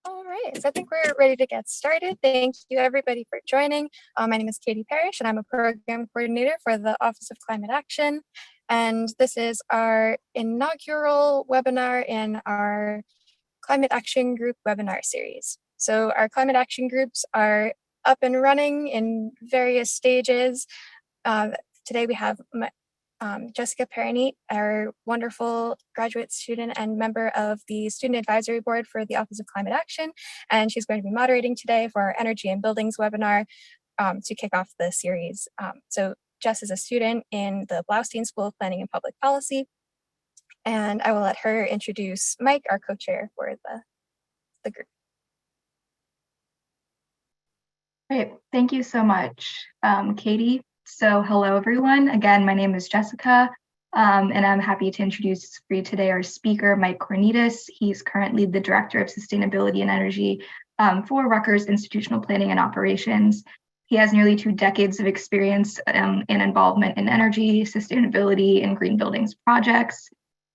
All right, so I think we're ready to get started. Thank you everybody for joining. My name is Katie Parrish and I'm a program coordinator for the Office of Climate Action. And this is our inaugural webinar in our Climate Action Group webinar series. So our climate action groups are up and running in various stages. Today we have Jessica Parineet, our wonderful graduate student and member of the Student Advisory Board for the Office of Climate Action. And she's going to be moderating today for our Energy and Buildings webinar to kick off the series. So Jess is a student in the Bloustein School of Planning and Public Policy. And I will let her introduce Mike, our co-chair for the group. Great, thank you so much, Katie. So hello everyone, again, my name is Jessica, and I'm happy to introduce for you today our speaker, Mike Kornitas. He's currently the Director of Sustainability and Energy for Rutgers Institutional Planning and Operations. He has nearly 2 decades of experience and involvement in energy, sustainability, and green buildings projects.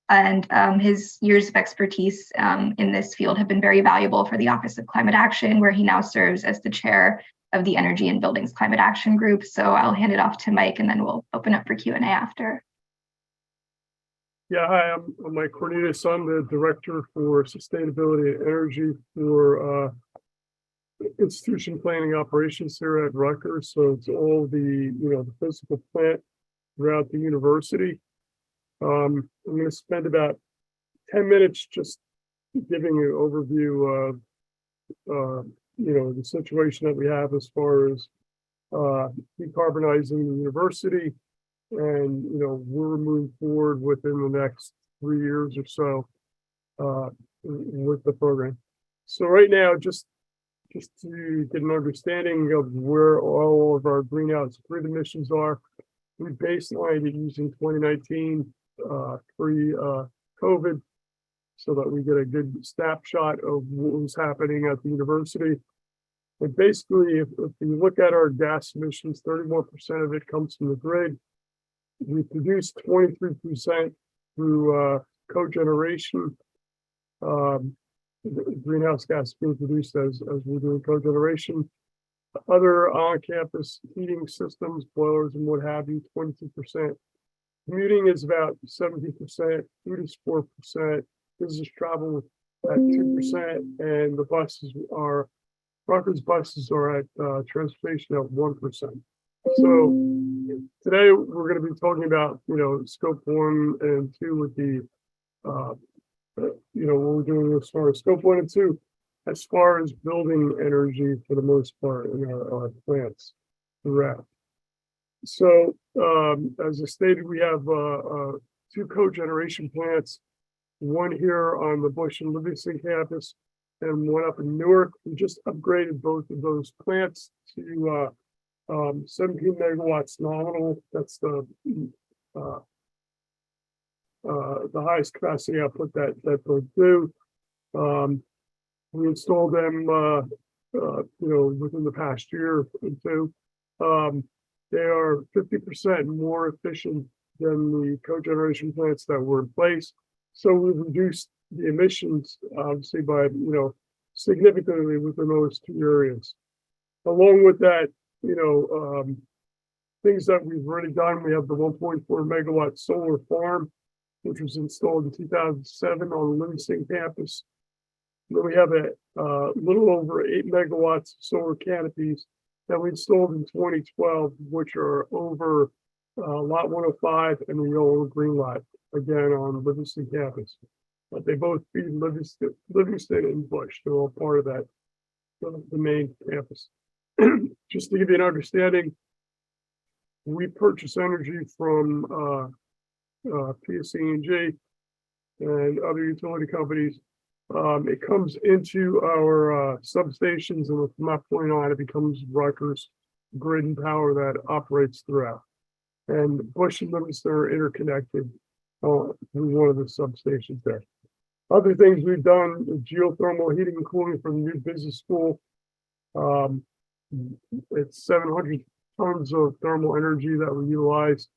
And his years of expertise in this field have been very valuable for the Office of Climate Action, where he now serves as the chair of the Energy and Buildings Climate Action Group. So I'll hand it off to Mike and then we'll open up for Q&A after. Yeah, hi, I'm Mike Kornitas. I'm the Director for Sustainability and Energy for Institution Planning Operations here at Rutgers. So it's all the physical plant throughout the university. I'm going to spend about 10 minutes just giving an overview of the situation that we have as far as decarbonizing the university, and we're moving forward within the next 3 years or so with the program. So right now, just to get an understanding of where all of our greenhouse grid emissions are, we baselined it using 2019 pre-COVID, so that we get a good snapshot of what was happening at the university. And basically, if you look at our gas emissions, 31% of it comes from the grid. We produce 23% through cogeneration. Greenhouse gas being produced as we're doing cogeneration. Other on-campus heating systems, boilers and what have you, 22%. Commuting is about 70%, food is 4%, business travel at 2%, and the buses are, Rutgers buses are at transportation at 1%. So today we're going to be talking about, scope 1 and 2 with the, what we're doing as far as scope 1 and 2, as far as building energy for the most part in our plants throughout. So as I stated, we have 2 cogeneration plants, one here on the Bush and Livingston campus and one up in Newark. We just upgraded both of those plants to 17 megawatts nominal. That's the highest capacity output that they'll do. We installed them, within the past year or two. They are 50% more efficient than the cogeneration plants that were in place. So we've reduced the emissions, obviously, by, significantly within those 2 areas. Along with that, things that we've already done, we have the 1.4 megawatt solar farm, which was installed in 2007 on the Livingston campus. Then we have a little over 8 megawatts of solar canopies that we installed in 2012, which are over lot 105 and the yellow green lot, again on Livingston campus. But they both feed Livingston and Bush. They're all part of that, the main campus. Just to give you an understanding, we purchase energy from PSE&G and other utility companies. It comes into our substations, and from that point on, it becomes Rutgers grid and power that operates throughout. And Bush and Livingston are interconnected through one of the substations there. Other things we've done, geothermal heating and cooling for the new business school. It's 700 tons of thermal energy that we utilize,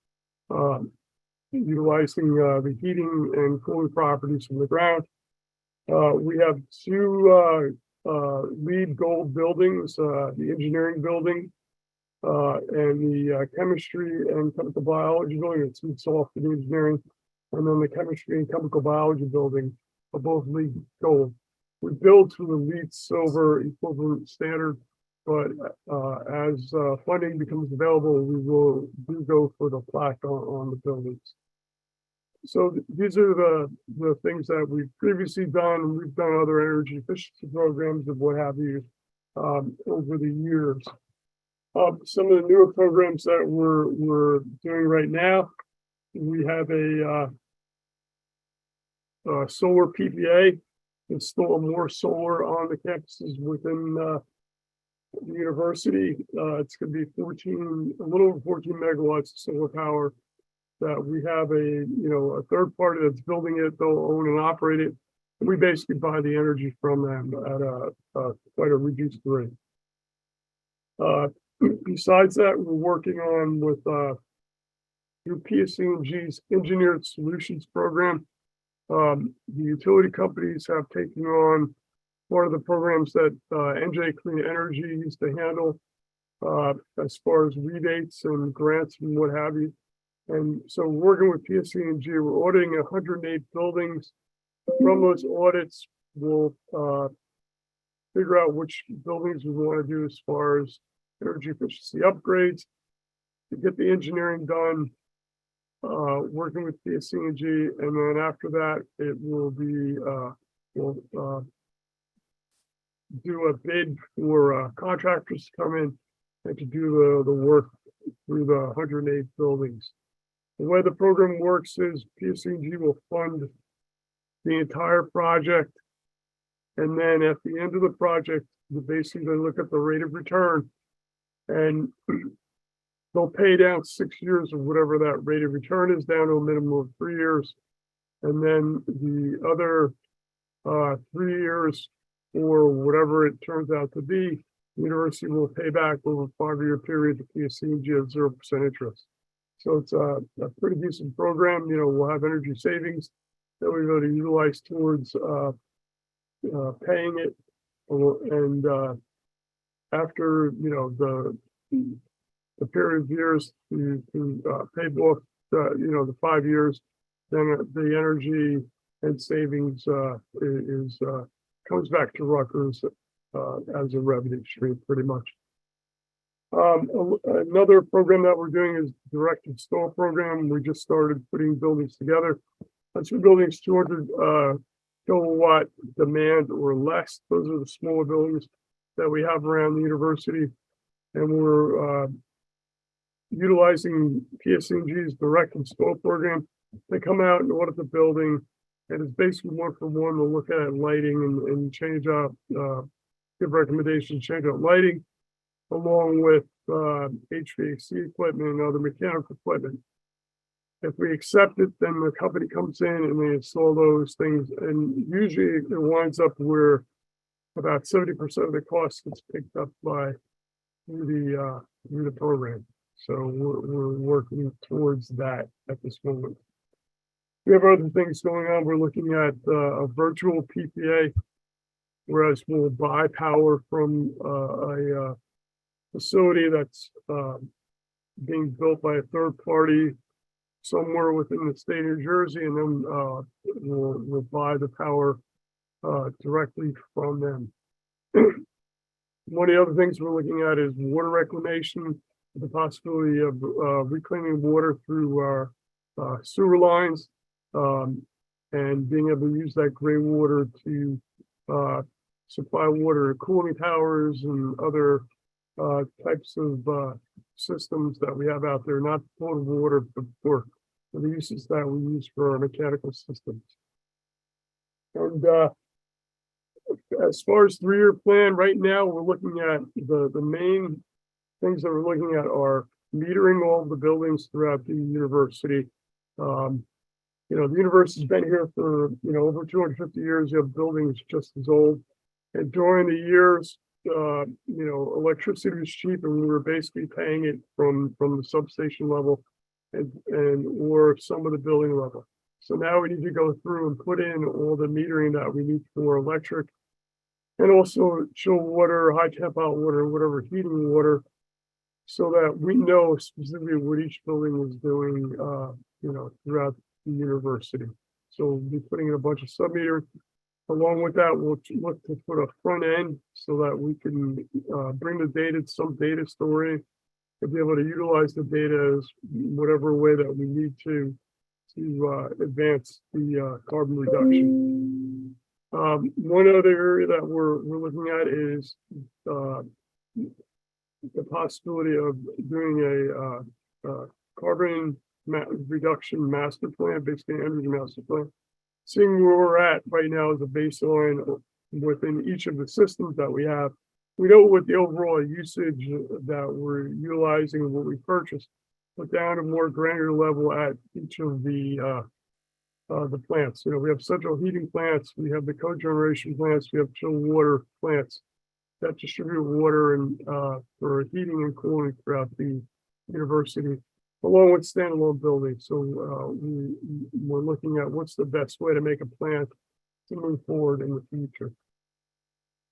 utilizing the heating and cooling properties from the ground. We have 2 lead gold buildings, the engineering building, and the chemistry and chemical biology building. It's off the engineering, and then the chemistry and chemical biology building are both lead gold. We build to the LEED silver equivalent standard, but as funding becomes available, we will go for the plaque on the buildings. So these are the things that we've previously done. We've done other energy efficiency programs and what have you over the years. Some of the newer programs that we're doing right now, we have a solar PPA, install more solar on the campuses within the university. It's going to be a little over 14 megawatts of solar power that we have a third party that's building it. They'll own and operate it. We basically buy the energy from them at quite a reduced rate. Besides that, we're working on with through PSE&G's Engineered Solutions Program. The utility companies have taken on one of the programs that NJ Clean Energy used to handle as far as rebates and grants and what have you. And so working with PSE&G, we're auditing 108 buildings. From those audits, we'll figure out which buildings we want to do as far as energy efficiency upgrades to get the engineering done, working with PSE&G, and then after that, it will be we'll do a bid for contractors to come in and to do the work through the 108 buildings. The way the program works is PSE&G will fund the entire project, and then at the end of the project, you basically look at the rate of return, and they'll pay down 6 years of whatever that rate of return is down to a minimum of 3 years, and then the other 3 years or whatever it turns out to be, the university will pay back over a 5-year period to PSE&G at 0% interest. So it's a pretty decent program. We'll have energy savings that we're going to utilize towards paying it, and after the period of years to pay off the 5 years, then the energy and savings comes back to Rutgers as a revenue stream, pretty much. Another program that we're doing is direct install program. We just started putting buildings together. That's for buildings 200 kilowatt demand or less. Those are the smaller buildings that we have around the university, and we're utilizing PSE&G's direct install program. They come out and audit the building, and it's basically one for one. They'll look at lighting and change out, give recommendations, change out lighting, along with HVAC equipment and other mechanical equipment. If we accept it, then the company comes in and they install those things, and usually it winds up where about 70% of the cost gets picked up by through the program. So we're working towards that at this moment. We have other things going on. We're looking at a virtual PPA, whereas we'll buy power from a facility that's being built by a third party somewhere within the state of New Jersey, and then we'll buy the power directly from them. One of the other things we're looking at is water reclamation, the possibility of reclaiming water through our sewer lines, and being able to use that gray water to supply water to cooling towers and other types of systems that we have out there, not potable water, but for the uses that we use for our mechanical systems. And as far as 3-year plan, right now we're looking at the main things that we're looking at are metering all of the buildings throughout the university. The university's been here for over 250 years. You have buildings just as old, and during the years, electricity was cheap, and we were basically paying it from the substation level and or some of the building level. So now we need to go through and put in all the metering that we need for electric, and also chill water, high temp hot water, whatever heating water, so that we know specifically what each building is doing, throughout the university. So we'll be putting in a bunch of sub-meters. Along with that, we'll look to put a front end so that we can bring the data to some data story to be able to utilize the data as whatever way that we need to advance the carbon reduction. One other area that we're looking at is the possibility of doing a carbon reduction master plan, basically an energy master plan. Seeing where we're at right now as a baseline within each of the systems that we have, we know what the overall usage that we're utilizing and what we purchase, but down a more granular level at each of the plants. We have central heating plants, we have the cogeneration plants, we have chilled water plants that distribute water and for heating and cooling throughout the university, along with standalone buildings. So we're looking at what's the best way to make a plan to move forward in the future.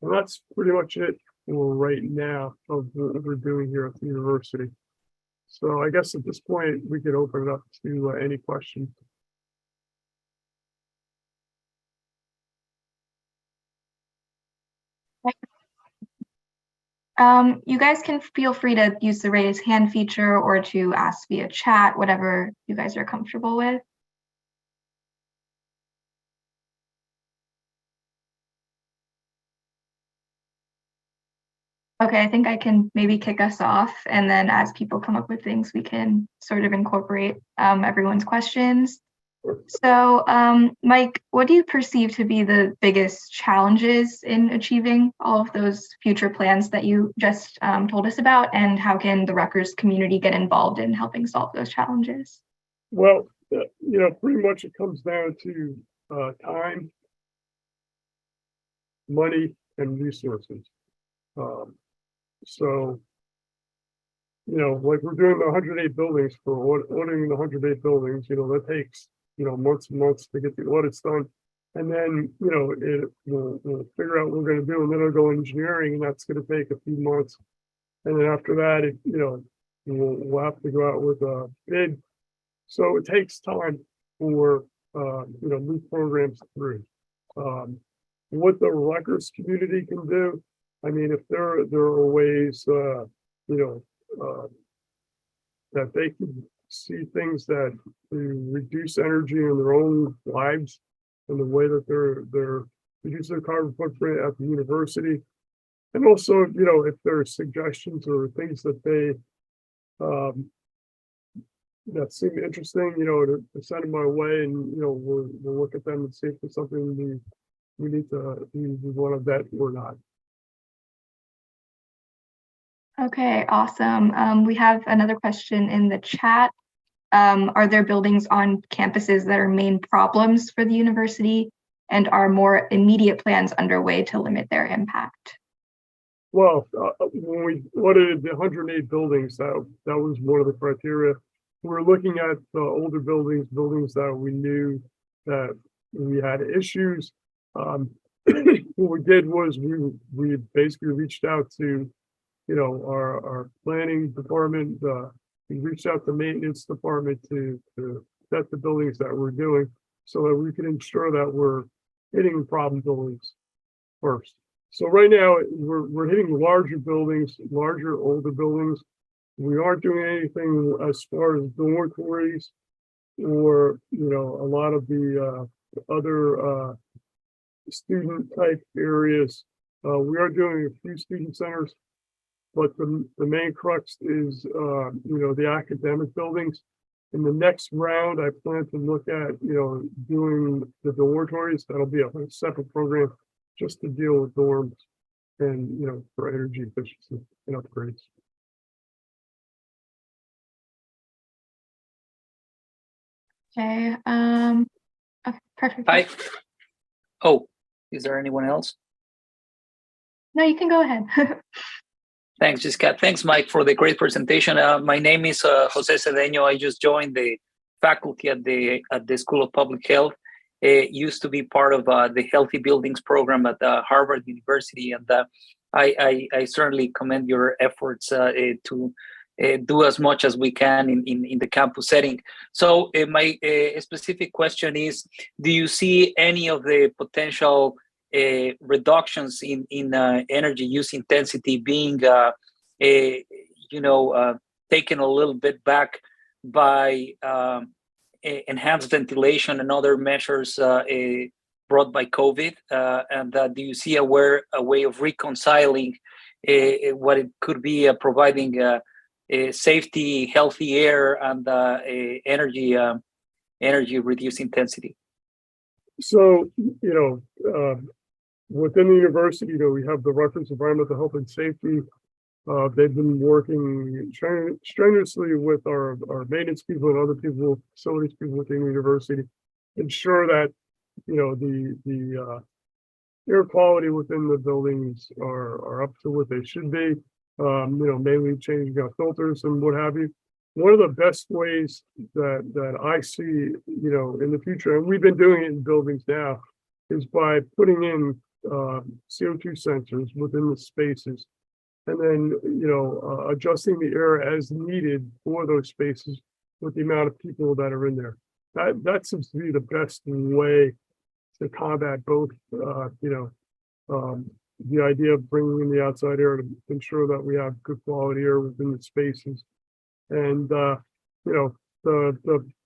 And that's pretty much it for right now of what we're doing here at the university. So I guess at this point, we could open it up to any questions. You guys can feel free to use the raise hand feature or to ask via chat, whatever you guys are comfortable with. Okay, I think I can maybe kick us off, and then as people come up with things, we can sort of incorporate everyone's questions. So, Mike, what do you perceive to be the biggest challenges in achieving all of those future plans that you just told us about, and how can the Rutgers community get involved in helping solve those challenges? Well, pretty much it comes down to time, money, and resources. So, like we're doing the 108 buildings for auditing the 108 buildings, that takes, months and months to get the audits done. And then, we'll figure out what we're going to do, and then it'll go engineering, and that's going to take a few months. And then after that, we'll have to go out with a bid. So it takes time for, new programs through. What the Rutgers community can do, I mean, if there are ways, that they can see things that reduce energy in their own lives and the way that they're reducing their carbon footprint at the university. And also, if there are suggestions or things that they that seem interesting, to send them my way, and we'll look at them and see if there's something we need to we want to vet or not. Okay, awesome. We have another question in the chat. Are there buildings on campuses that are main problems for the university, and are more immediate plans underway to limit their impact? Well, when we audited the 108 buildings, that was one of the criteria. We're looking at the older buildings that we knew that we had issues. What we did was we basically reached out to our planning department. We reached out to maintenance department to vet the buildings that we're doing, so that we can ensure that we're hitting problem buildings first. So right now we're hitting larger buildings, larger older buildings. We aren't doing anything as far as dormitories or a lot of the other student type areas. We are doing a few student centers, but the main crux is the academic buildings. In the next round, I plan to look at doing the dormitories. That'll be a separate program just to deal with dorms and for energy efficiency and upgrades. Okay. Okay, perfect. Hi. Oh, is there anyone else? No, you can go ahead. Thanks, Jessica. Thanks, Mike, for the great presentation. My name is Jose Cedeño. I just joined the faculty at the School of Public Health, used to be part of the Healthy Buildings program at Harvard University, and I certainly commend your efforts to do as much as we can in the campus setting. So my specific question is, do you see any of the potential reductions in energy use intensity being taken a little bit back by enhanced ventilation and other measures brought by COVID? And do you see a way of reconciling what it could be providing safety, healthy air, and energy reduced intensity? So, within the university, we have the Rutgers Environmental Health and Safety. They've been working strenuously with our maintenance people and other people, facilities people within the university, ensure that the air quality within the buildings are up to what they should be. Mainly changing out filters and what have you. One of the best ways that I see, in the future, and we've been doing it in buildings now, is by putting in CO2 sensors within the spaces, and then adjusting the air as needed for those spaces with the amount of people that are in there. That seems to be the best way to combat both the idea of bringing in the outside air to ensure that we have good quality air within the spaces, and the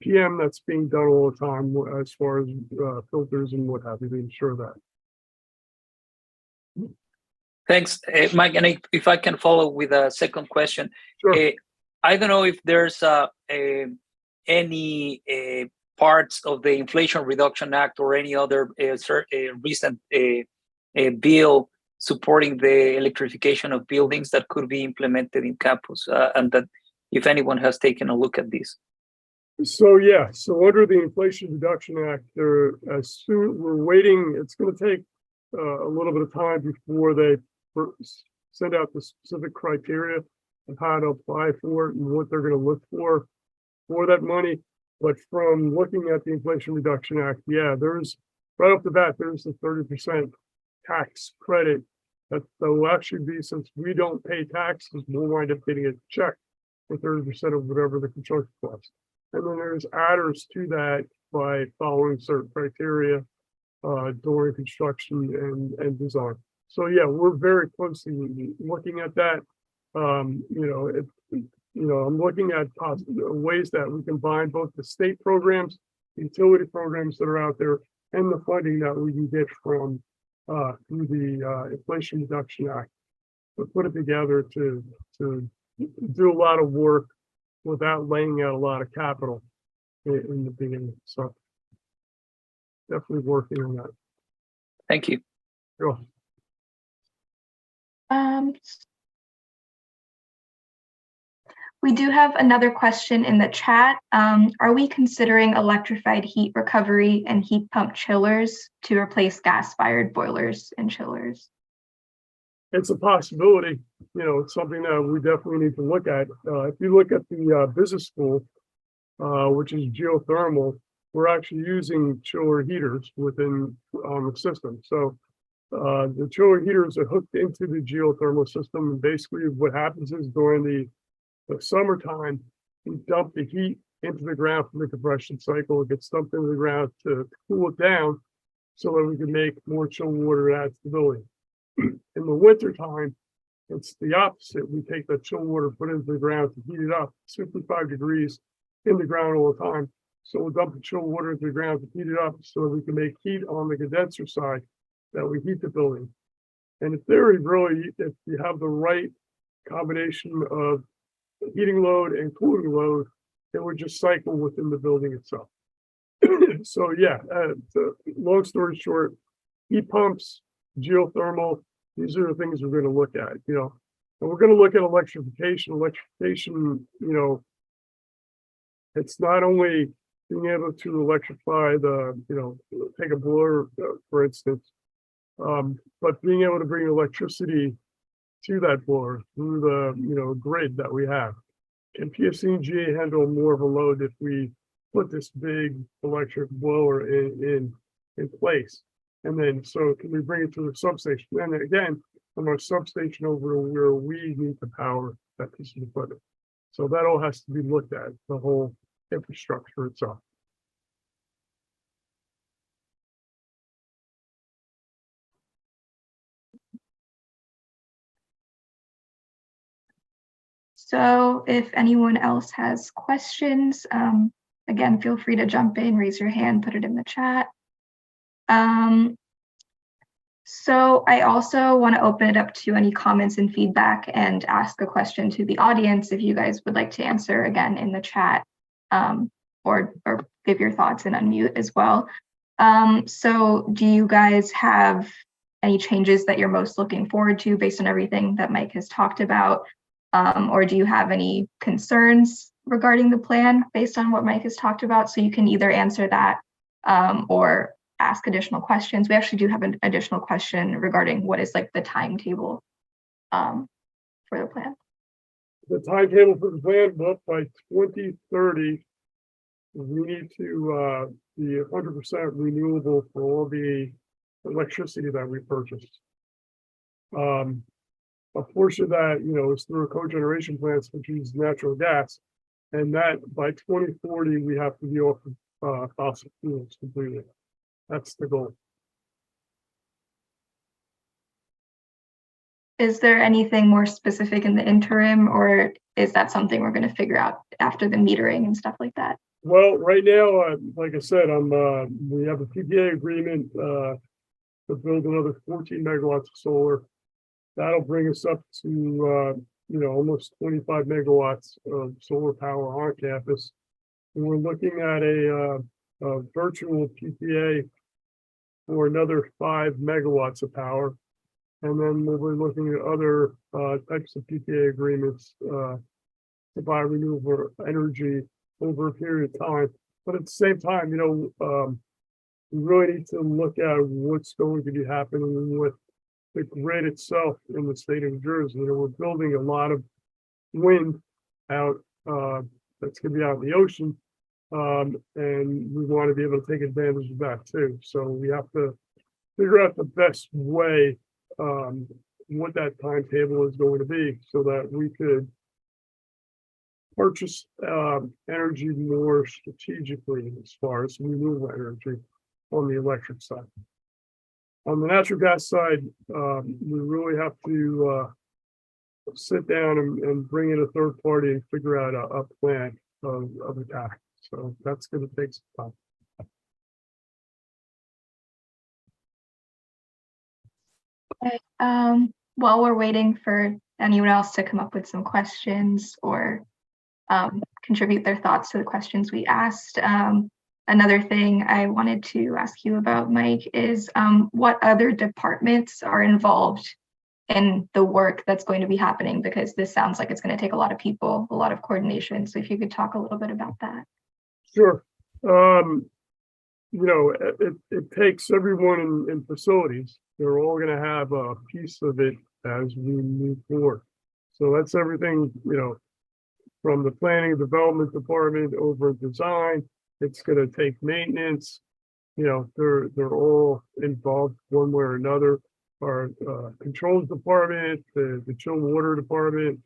PM that's being done all the time as far as filters and what have you to ensure that. Thanks, Mike. And if I can follow with a second question, Sure. I don't know if there's any parts of the Inflation Reduction Act or any other recent bill supporting the electrification of buildings that could be implemented in campus, and that if anyone has taken a look at this. So under the Inflation Reduction Act, we're waiting. It's going to take a little bit of time before they send out the specific criteria of how to apply for it and what they're going to look for that money. But from looking at the Inflation Reduction Act, there's right off the bat, there's a 30% tax credit that will actually be, since we don't pay taxes, we'll wind up getting a check for 30% of whatever the construction costs. And then there's adders to that by following certain criteria during construction and design. So we're very closely looking at that. I'm looking at ways that we combine both the state programs, utility programs that are out there, and the funding that we can get from through the Inflation Reduction Act, to put it together to do a lot of work without laying out a lot of capital in the beginning. So definitely working on that. Thank you. Sure. We do have another question in the chat. Are we considering electrified heat recovery and heat pump chillers to replace gas-fired boilers and chillers? It's a possibility. It's something that we definitely need to look at. If you look at the business school, which is geothermal, we're actually using chiller heaters within the system. So the chiller heaters are hooked into the geothermal system. And basically what happens is during the summertime, we dump the heat into the ground from the compression cycle. It gets dumped into the ground to cool it down so that we can make more chilled water and add stability. In the winter time, it's the opposite. We take that chilled water, put it into the ground to heat it up, 65 degrees in the ground all the time. So we'll dump the chilled water into the ground to heat it up so that we can make heat on the condenser side that we heat the building. And in theory, really, if you have the right combination of heating load and cooling load, it would just cycle within the building itself. So long story short, heat pumps, geothermal, these are the things we're going to look at, and we're going to look at electrification. Electrification, it's not only being able to electrify take a blower, for instance, but being able to bring electricity to that blower through the grid that we have. Can PSE&G handle more of a load if we put this big electric blower in in place. And then, so can we bring it to the substation? And then again, from our substation over to where we need to power that piece of equipment. So that all has to be looked at, the whole infrastructure itself. So if anyone else has questions, again, feel free to jump in, raise your hand, put it in the chat. So I also want to open it up to any comments and feedback and ask a question to the audience if you guys would like to answer again in the chat, or give your thoughts and unmute as well. So do you guys have any changes that you're most looking forward to based on everything that Mike has talked about? Or do you have any concerns regarding the plan based on what Mike has talked about? So you can either answer that or ask additional questions. We actually do have an additional question regarding what is like the timetable for the plan. The timetable for the plan, well, by 2030, we need to be 100% renewable for all the electricity that we purchased. A portion of that, is through cogeneration plants, which use natural gas, and that by 2040 we have to be off of fossil fuels completely. That's the goal. Is there anything more specific in the interim, or is that something we're going to figure out after the metering and stuff like that? Well, right now, like I said, we have a PPA agreement to build another 14 megawatts of solar. That'll bring us up to almost 25 megawatts of solar power on campus. And we're looking at a virtual PPA for another 5 megawatts of power. And then we're looking at other types of PPA agreements to buy renewable energy over a period of time. But at the same time, we really need to look at what's going to be happening with the grid itself in the state of New Jersey. We're building a lot of wind out that's going to be out in the ocean. And we want to be able to take advantage of that too. So we have to figure out the best way, what that timetable is going to be so that we could purchase energy more strategically as far as renewable energy on the electric side. On the natural gas side, we really have to sit down and bring in a third party and figure out a plan of attack. So that's going to take some time. Okay. While we're waiting for anyone else to come up with some questions or contribute their thoughts to the questions we asked, another thing I wanted to ask you about, Mike, is what other departments are involved in the work that's going to be happening? Because this sounds like it's going to take a lot of people, a lot of coordination. So if you could talk a little bit about that. Sure. It takes everyone in facilities. They're all going to have a piece of it as we move forward. So that's everything, from the planning and development department over design. It's going to take maintenance. They're all involved one way or another. Our controls department, the chilled water department,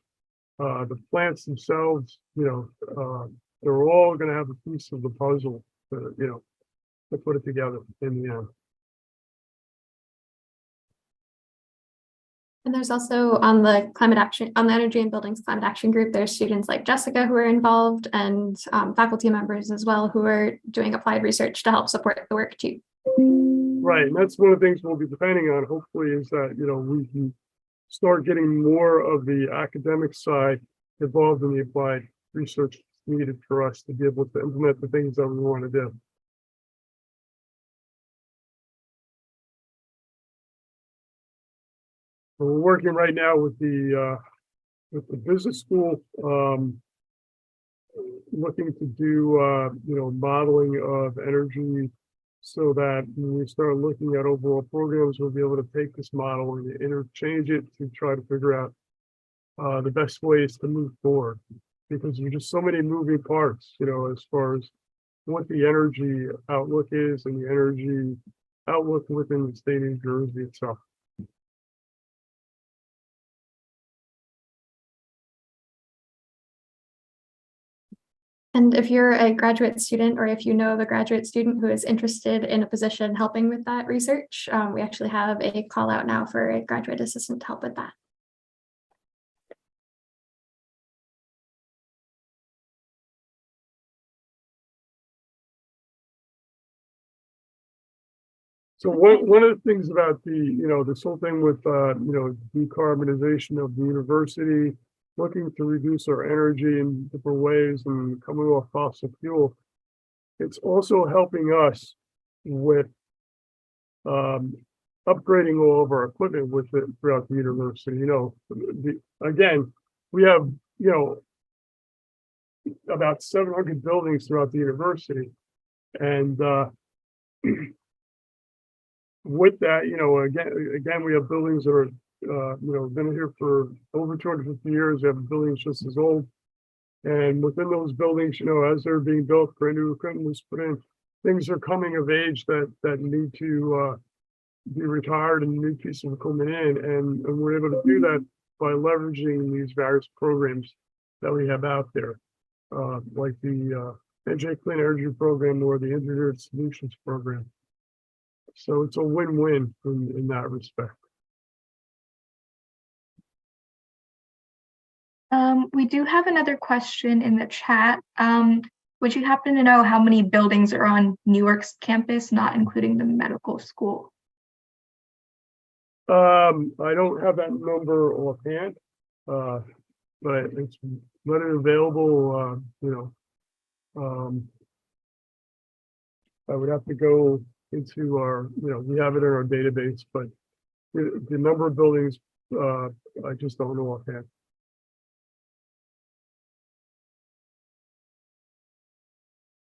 the plants themselves, they're all going to have a piece of the puzzle to put it together in the end. And there's also on the Energy and Buildings Climate Action Group, there's students like Jessica who are involved and faculty members as well who are doing applied research to help support the work too. Right, and that's one of the things we'll be depending on, hopefully, is that, we can start getting more of the academic side involved in the applied research needed for us to be able to implement the things that we want to do. We're working right now with the business school, looking to do modeling of energy, so that when we start looking at overall programs, we'll be able to take this model and interchange it to try to figure out the best ways to move forward. Because there's just so many moving parts, as far as what the energy outlook is and the energy outlook within the state of New Jersey itself. And if you're a graduate student, or if you know of a graduate student who is interested in a position helping with that research, we actually have a call out now for a graduate assistant to help with that. So one of the things about this whole thing with, decarbonization of the university, looking to reduce our energy in different ways and coming off fossil fuel, it's also helping us with upgrading all of our equipment with it throughout the university. Again, we have, about 700 buildings throughout the university. And with that, again, we have buildings that are, been here for over 250 years. We have buildings just as old. And within those buildings, as they're being built, brand new equipment is put in, things are coming of age that need to be retired and new piece of equipment in. And we're able to do that by leveraging these various programs that we have out there, like the NJ Clean Energy Program or the Engineered Solutions Program. So it's a win-win in that respect. We do have another question in the chat. Would you happen to know how many buildings are on Newark's campus, not including the medical school? I don't have that number offhand, but it's readily available. I would have to go into our, we have it in our database, but the number of buildings, I just don't know offhand.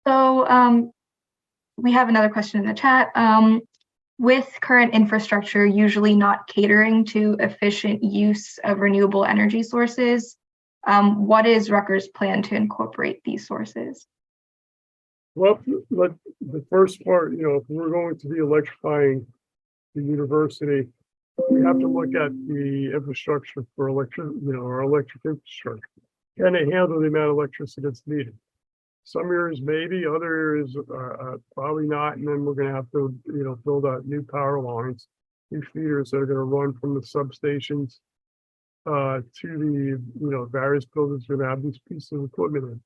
So we have another question in the chat. With current infrastructure usually not catering to efficient use of renewable energy sources, what is Rutgers' plan to incorporate these sources? Well, the first part, if we're going to be electrifying the university, we have to look at the infrastructure for our electric infrastructure. Can it handle the amount of electricity that's needed? Some years maybe, other years probably not. And then we're going to have to, build out new power lines, new feeders that are going to run from the substations to the, various buildings that have these pieces of equipment in.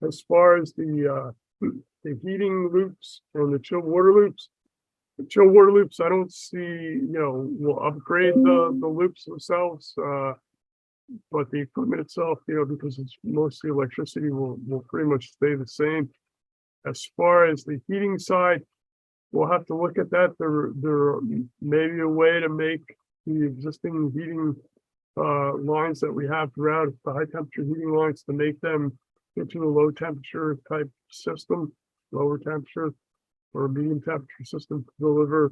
As far as the heating loops and the chill water loops, I don't see, we'll upgrade the loops themselves. But the equipment itself, because it's mostly electricity, will pretty much stay the same. As far as the heating side, we'll have to look at that. There may be a way to make the existing heating lines that we have throughout the high temperature heating lines to make them into a low temperature type system, lower temperature or medium temperature system to deliver,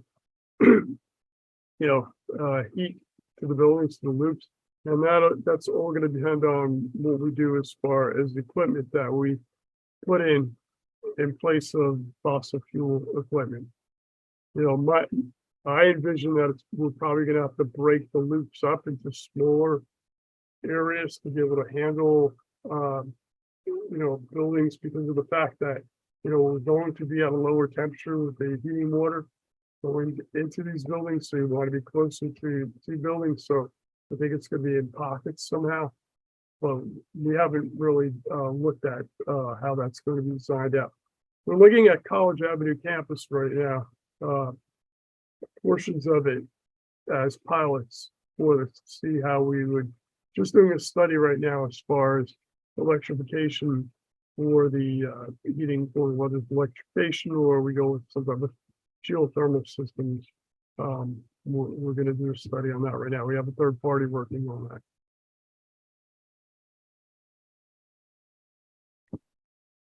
heat to the buildings, to the loops. And that's all going to depend on what we do as far as the equipment that we put in place of fossil fuel equipment. I envision that we're probably going to have to break the loops up into smaller areas to be able to handle, buildings, because of the fact that, we're going to be at a lower temperature with the heating water going into these buildings. So you want to be closer to buildings. So I think it's going to be in pockets somehow, but we haven't really looked at how that's going to be designed out. We're looking at College Avenue campus right now, portions of it as pilots for this, to see how we would, just doing a study right now as far as electrification for the heating, or whether it's electrification or we go with some type of geothermal systems. We're going to do a study on that right now. We have a third party working on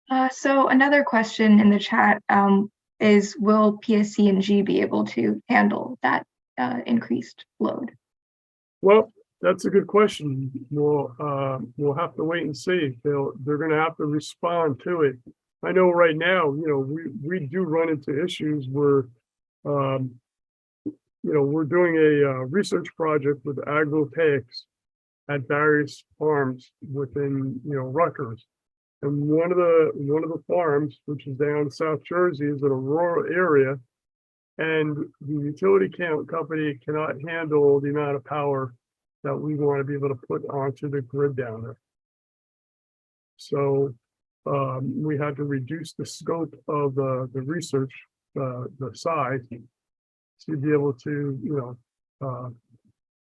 that. So another question in the chat is, will PSC&G be able to handle that increased load? Well, that's a good question. We'll have to wait and see. They're going to have to respond to it. I know right now, we do run into issues where We're doing a research project with agrivoltaics at various farms within, Rutgers. And one of the farms, which is down in South Jersey, is in a rural area, and the utility company cannot handle the amount of power that we want to be able to put onto the grid down there. So we had to reduce the scope of the research, the size, to be able to,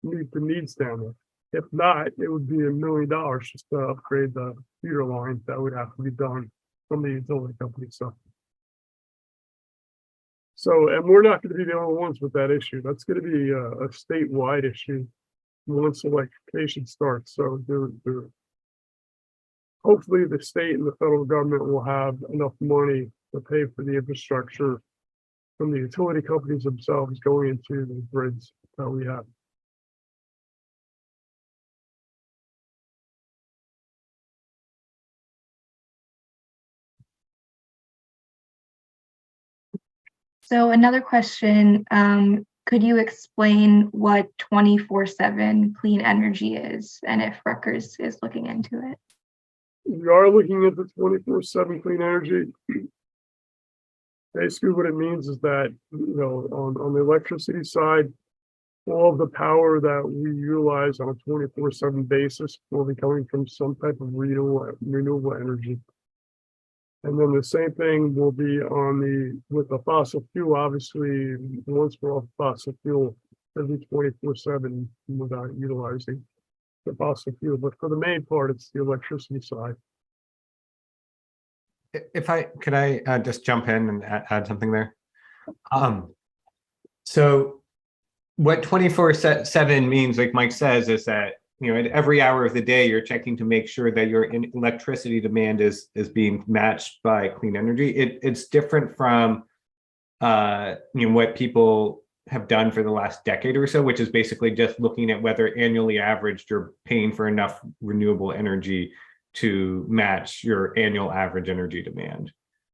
meet the needs down there. If not, it would be $1 million just to upgrade the feeder line that would have to be done from the utility company. So, and we're not going to be the only ones with that issue. That's going to be a statewide issue once electrification starts. So hopefully the state and the federal government will have enough money to pay for the infrastructure from the utility companies themselves going into the grids that we have. So another question, could you explain what 24/7 clean energy is and if Rutgers is looking into it? We are looking at the 24/7 clean energy. Basically what it means is that, on the electricity side, all of the power that we utilize on a 24/7 basis will be coming from some type of renewable energy. And then the same thing will be with the fossil fuel. Obviously, once we're off fossil fuel, it'll be 24/7 without utilizing the fossil fuel. But for the main part, it's the electricity side. Could I just jump in and add something there? So what 24/7 means, like Mike says, is that at every hour of the day, you're checking to make sure that your electricity demand is being matched by clean energy. It's different from what people have done for the last decade or so, which is basically just looking at whether annually averaged you're paying for enough renewable energy to match your annual average energy demand,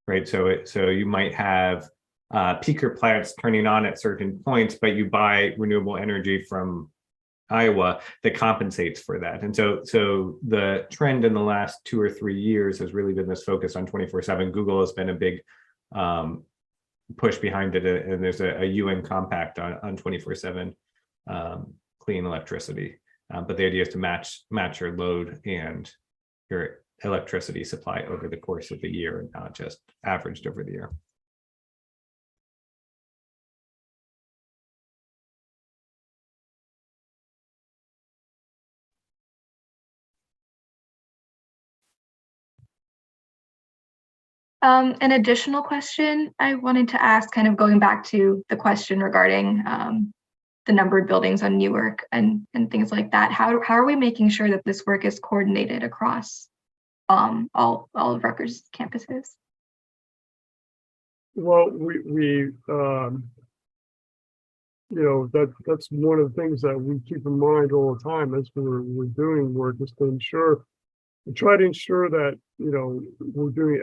right? So you might have peaker plants turning on at certain points, but you buy renewable energy from Iowa that compensates for that. And so the trend in the last 2 or 3 years has really been this focus on 24/7. Google has been a big push behind it, and there's a UN compact on 24/7 clean electricity. But the idea is to match your load and your electricity supply over the course of the year, and not just averaged over the year. An additional question I wanted to ask, kind of going back to the question regarding the numbered buildings on Newark and things like that. How are we making sure that this work is coordinated across all of Rutgers campuses? Well, that's one of the things that we keep in mind all the time as we're doing work, is to try to ensure that we're doing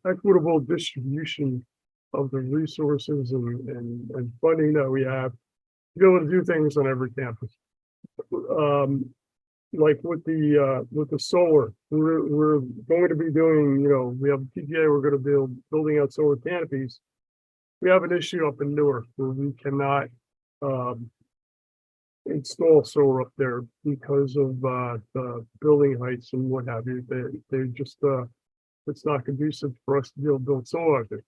equitable distribution of the resources and funding that we have to be able to do things on every campus. Like with the solar, we're going to be doing, we have a PPA, we're going to be building out solar canopies. We have an issue up in Newark where we cannot install solar up there because of the building heights and what have you. They just it's not conducive for us to be able to build solar out there.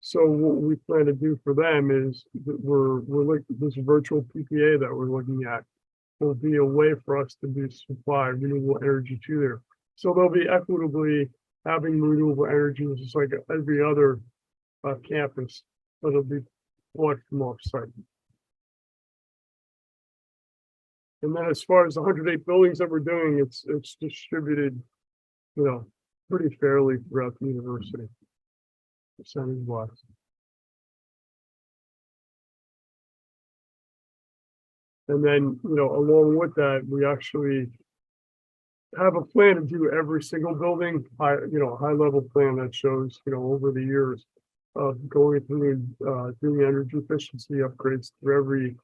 So what we plan to do for them is that we're like this virtual PPA that we're looking at will be a way for us to supply renewable energy to there. So they'll be equitably having renewable energy, which is like every other campus, but it'll be bought from off-site. And then as far as the 108 buildings that we're doing, it's distributed, pretty fairly throughout the university, percentage-wise. And then, along with that, we actually have a plan to do every single building, high level plan that shows, over the years of going through doing energy efficiency upgrades through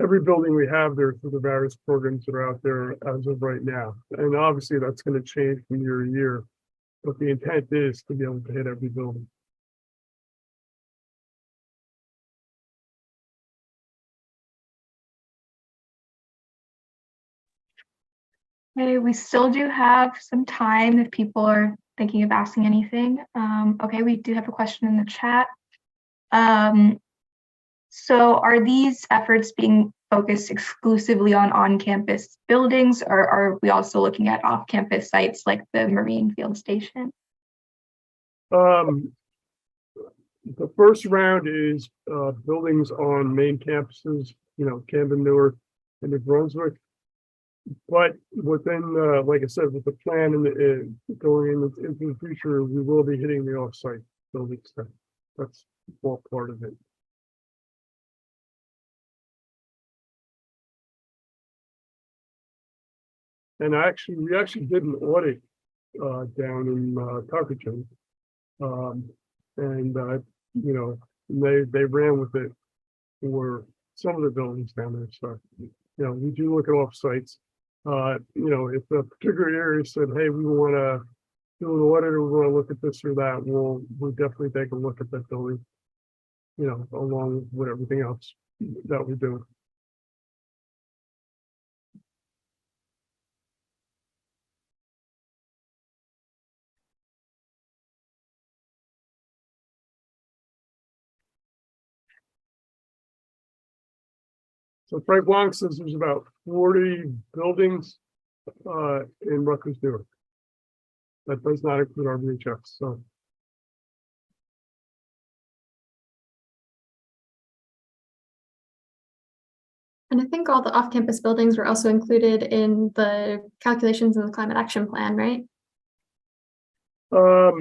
every building we have there through the various programs that are out there as of right now. And obviously that's going to change from year to year, but the intent is to be able to hit every building. Okay, we still do have some time if people are thinking of asking anything. Okay, we do have a question in the chat. So are these efforts being focused exclusively on on-campus buildings, or are we also looking at off-campus sites like the Marine Field Station? The first round is buildings on main campuses, Camden, Newark, and New Brunswick. But within, like I said, with the plan and going into the future, we will be hitting the off-site buildings. That's all part of it. And we actually did an audit down in Tuckerton, and they ran with it for some of the buildings down there. So we do look at off sites. If a particular area said, hey, we want to do an audit or we want to look at this or that, we'll definitely take a look at that building, along with everything else that we do. So Frank Blanc says there's about 40 buildings in Rutgers, Newark. That does not include our VHF. So. And I think all the off-campus buildings were also included in the calculations in the climate action plan, right? Or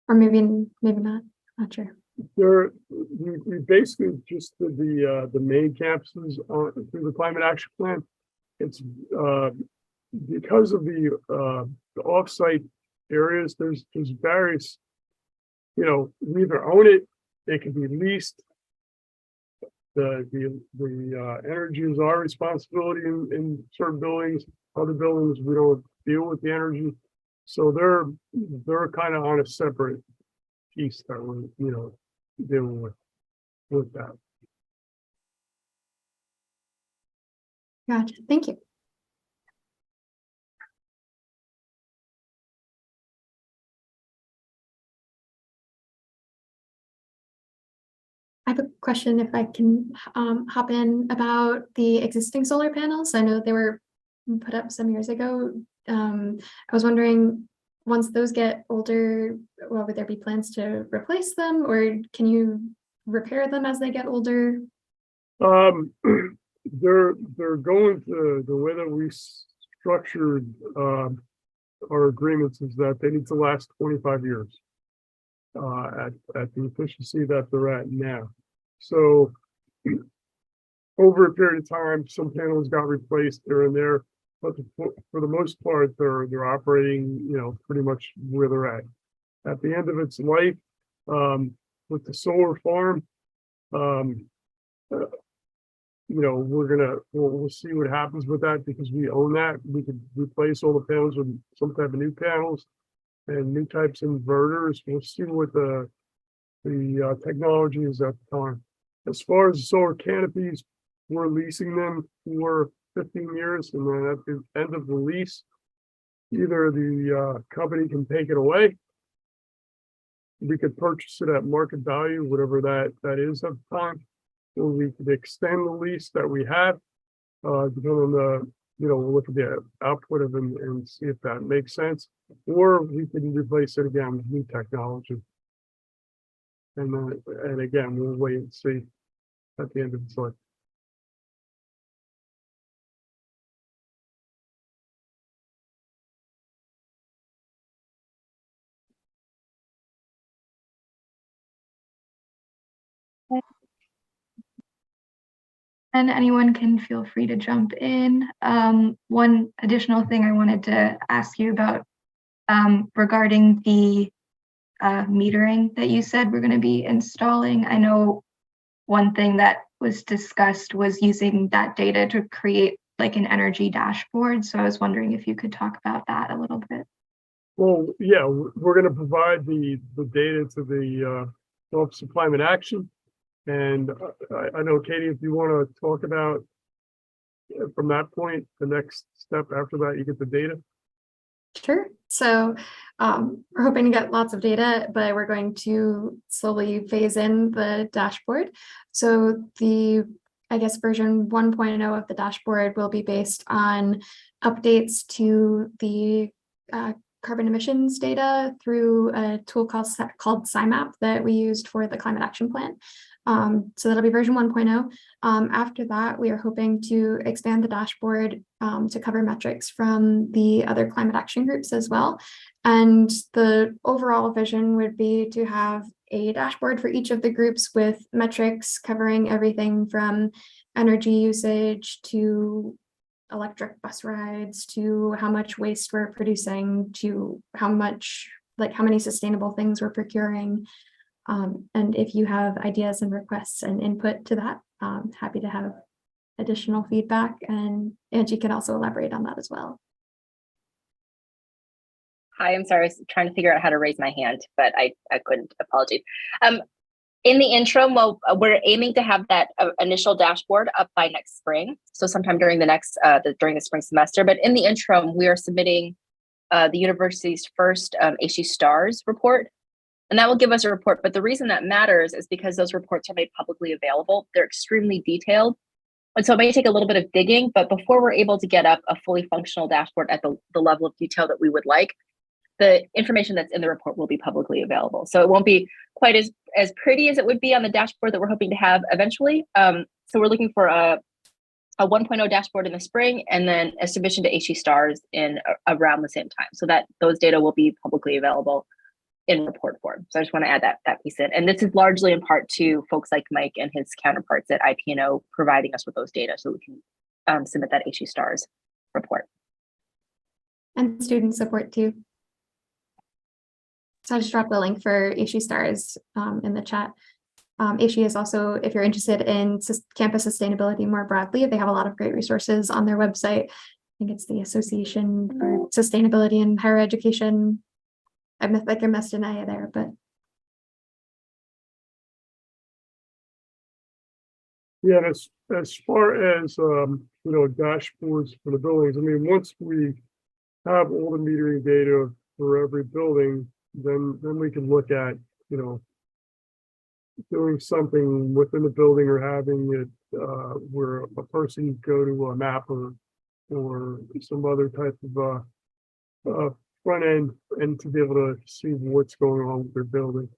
maybe not. Not sure. We basically just did the main campuses through the climate action plan. It's because of the off-site areas. There's various. We either own it, it can be leased. The energy is our responsibility in certain buildings. Other buildings we don't deal with the energy, so they're kind of on a separate piece that we're dealing with that. Gotcha. Thank you. I have a question if I can hop in about the existing solar panels. I know they were put up some years ago. I was wondering, once those get older, would there be plans to replace them, or can you repair them as they get older? They're going to the way that we structured our agreements is that they need to last 25 years at the efficiency that they're at now. So over a period of time, some panels got replaced here and there, but for the most part, they're operating, pretty much where they're at. At the end of its life, with the solar farm, we'll see what happens with that because we own that. We could replace all the panels with some type of new panels and new types of inverters. We'll see what the technology is at the time. As far as solar canopies, we're leasing them for 15 years, and then at the end of the lease, either the company can take it away. We could purchase it at market value, whatever that is at the time, or we could extend the lease that we have, depending on the, we'll look at the output of them and see if that makes sense, or we can replace it again with new technology. And again, we'll wait and see at the end of its life. And anyone can feel free to jump in. One additional thing I wanted to ask you about regarding the metering that you said we're going to be installing. I know one thing that was discussed was using that data to create like an energy dashboard. So I was wondering if you could talk about that a little bit. Well, yeah, we're going to provide the data to the Office of Climate Action. And I know, Katie, if you want to talk about from that point, the next step after that, you get the data. Sure. So we're hoping to get lots of data, but we're going to slowly phase in the dashboard. So I guess version 1.0 of the dashboard will be based on updates to the carbon emissions data through a tool called SciMap that we used for the climate action plan. So that'll be version 1.0. After that, we are hoping to expand the dashboard to cover metrics from the other climate action groups as well. And the overall vision would be to have a dashboard for each of the groups with metrics covering everything from energy usage to electric bus rides to how much waste we're producing to how many sustainable things we're procuring. And if you have ideas and requests and input to that, happy to have additional feedback, and Angie can also elaborate on that as well. Hi, I'm sorry, I was trying to figure out how to raise my hand, but I couldn't. Apologies. In the interim, well, we're aiming to have that initial dashboard up by next spring, so sometime during the spring semester. But in the interim, we are submitting the university's first HE STARS report, and that will give us a report. But the reason that matters is because those reports are made publicly available. They're extremely detailed, and so it may take a little bit of digging. But before we're able to get up a fully functional dashboard at the level of detail that we would like, the information that's in the report will be publicly available. So it won't be quite as pretty as it would be on the dashboard that we're hoping to have eventually. So we're looking for a 1.0 dashboard in the spring, and then a submission to HE STARS in around the same time, so that those data will be publicly available in report form. So I just want to add that piece in. And this is largely in part to folks like Mike and his counterparts at IP&O providing us with those data so we can submit that HE STARS report. And student support too. So I'll just drop the link for HE STARS in the chat. HE is also, if you're interested in campus sustainability more broadly, they have a lot of great resources on their website. I think it's the Association for Sustainability in Higher Education. I missed an I there, but. Yeah, as far as dashboards for the buildings, I mean, once we have all the metering data for every building, then we can look at, doing something within the building or having it where a person go to a map or some other type of front end, and to be able to see what's going on with their building.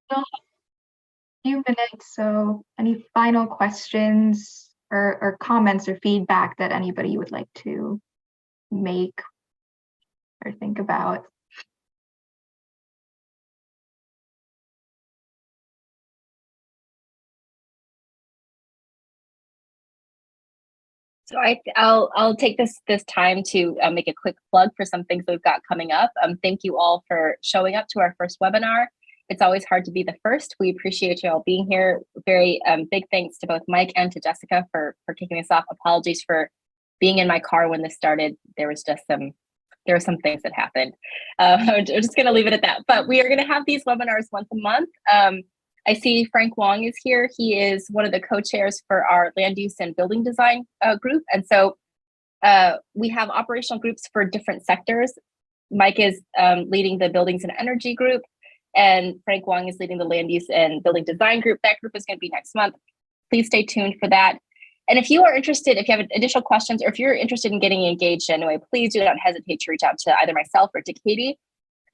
A few minutes, so any final questions or comments or feedback that anybody would like to make or think about? So I'll take this time to make a quick plug for some things we've got coming up. Thank you all for showing up to our first webinar. It's always hard to be the first. We appreciate you all being here. Very big thanks to both Mike and to Jessica for kicking this off. Apologies for being in my car when this started. There were some things that happened. I'm just going to leave it at that. But we are going to have these webinars once a month. I see Frank Wong is here. He is one of the co-chairs for our land use and building design group. And so we have operational groups for different sectors. Mike is leading the buildings and energy group, and Frank Wong is leading the land use and building design group. That group is going to be next month. Please stay tuned for that. And if you are interested, if you have additional questions, or if you're interested in getting engaged anyway, please do not hesitate to reach out to either myself or to Katie.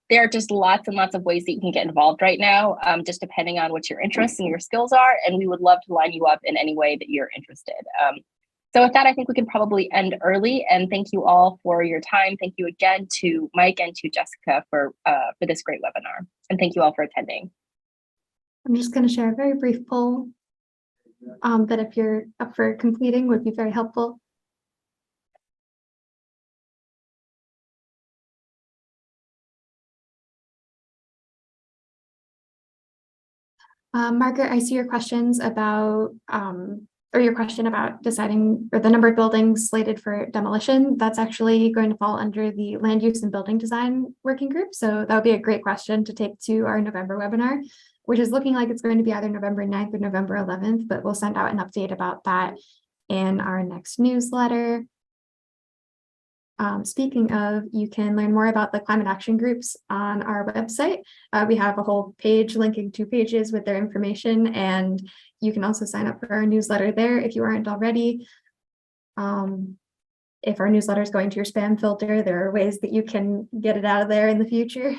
There are just lots and lots of ways that you can get involved right now, just depending on what your interests and your skills are. And we would love to line you up in any way that you're interested. So with that, I think we can probably end early. And thank you all for your time. Thank you again to Mike and to Jessica for this great webinar. And thank you all for attending. I'm just going to share a very brief poll that if you're up for completing would be very helpful. Margaret, I see your questions about, or your question about deciding or the number of buildings slated for demolition. That's actually going to fall under the land use and building design working group. So that would be a great question to take to our November webinar, which is looking like it's going to be either November 9th or November 11th, but we'll send out an update about that in our next newsletter. Speaking of, you can learn more about the climate action groups on our website. We have a whole page linking 2 pages with their information, and you can also sign up for our newsletter there if you aren't already. If our newsletter is going to your spam filter, there are ways that you can get it out of there in the future.